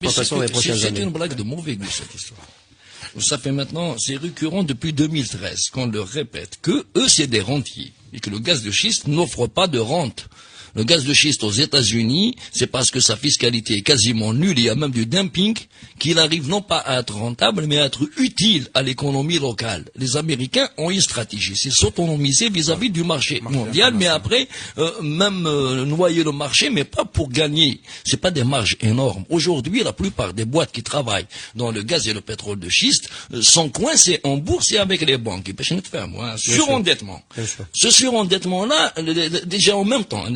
Mais c'est une blague de mauvais goût, cette histoire. Ça fait maintenant, c'est récurrent depuis 2013, qu'on leur répète que eux, c'est des rentiers, et que le gaz de schiste n'offre pas de rente. Le gaz de schiste aux États-Unis, c'est parce que sa fiscalité est quasiment nulle, il y a même du dumping, qu'il arrive non pas à être rentable, mais à être utile à l'économie locale. Les Américains ont une stratégie, c'est s'autonomiser vis-à-vis du marché mondial, mais après, noyer le marché, mais pas pour gagner. C'est pas des marges énormes. Aujourd'hui, la plupart des boîtes qui travaillent dans le gaz et le pétrole de schiste sont coincées en bourse et avec les banques. Surendettement. Ce surendettement-là, déjà en même temps,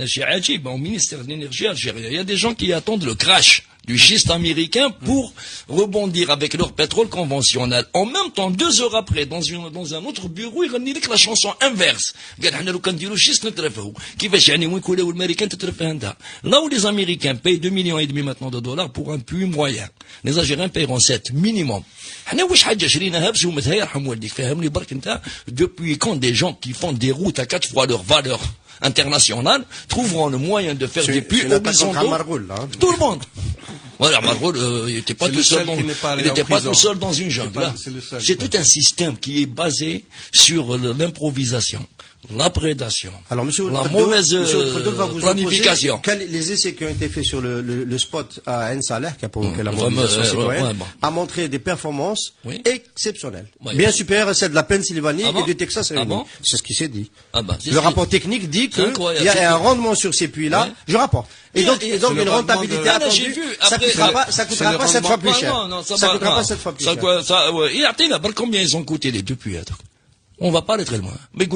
au ministère de l'énergie algérien, il y a des gens qui attendent le crash du schiste américain pour rebondir avec leur pétrole conventionnel. En même temps, 2 heures après, dans un autre bureau, il dit que la chanson inverse. Là où les Américains payent 2,5 millions maintenant de dollars pour un puits moyen, les Algériens paieront 7 minimum. Depuis quand des gens qui font des routes à 4 fois leur valeur internationale trouveront le moyen de faire des puits horizontaux? Tout le monde. Voilà, Margoul, il n'était pas tout seul dans une jungle. C'est tout un système qui est basé sur l'improvisation, la prédation, alors, la mauvaise planification. Les essais qui ont été faits sur le spot à En Salah, qui a provoqué la mobilisation citoyenne, a montré des performances exceptionnelles. Bien supérieures à celles de la Pennsylvanie et du Texas réunis. C'est ce qui s'est dit. Le rapport technique dit qu'il y a un rendement sur ces puits-là. Je rapporte. Et donc une rentabilité attendue, ça coûtera pas 7 fois plus cher. Ça coûtera pas 7 fois plus cher. Combien ils ont coûté les 2 puits? On va pas aller très loin. Mais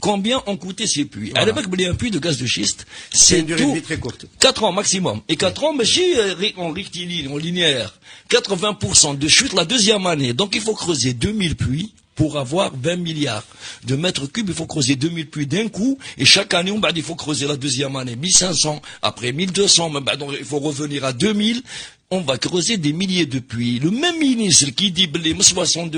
combien ont coûté ces puits? À l'époque, un puits de gaz de schiste, c'est une durée de vie très courte. 4 ans maximum. Et 4 ans, mais si en rectiligne, en linéaire, 80% de chute la deuxième année. Donc il faut creuser 2000 puits pour avoir 20 milliards de mètres cubes. Il faut creuser 2000 puits d'un coup, et chaque année, il faut creuser la deuxième année 1500, après 1200, donc il faut revenir à 2000. On va creuser des milliers de puits. Le même ministre qui dit 62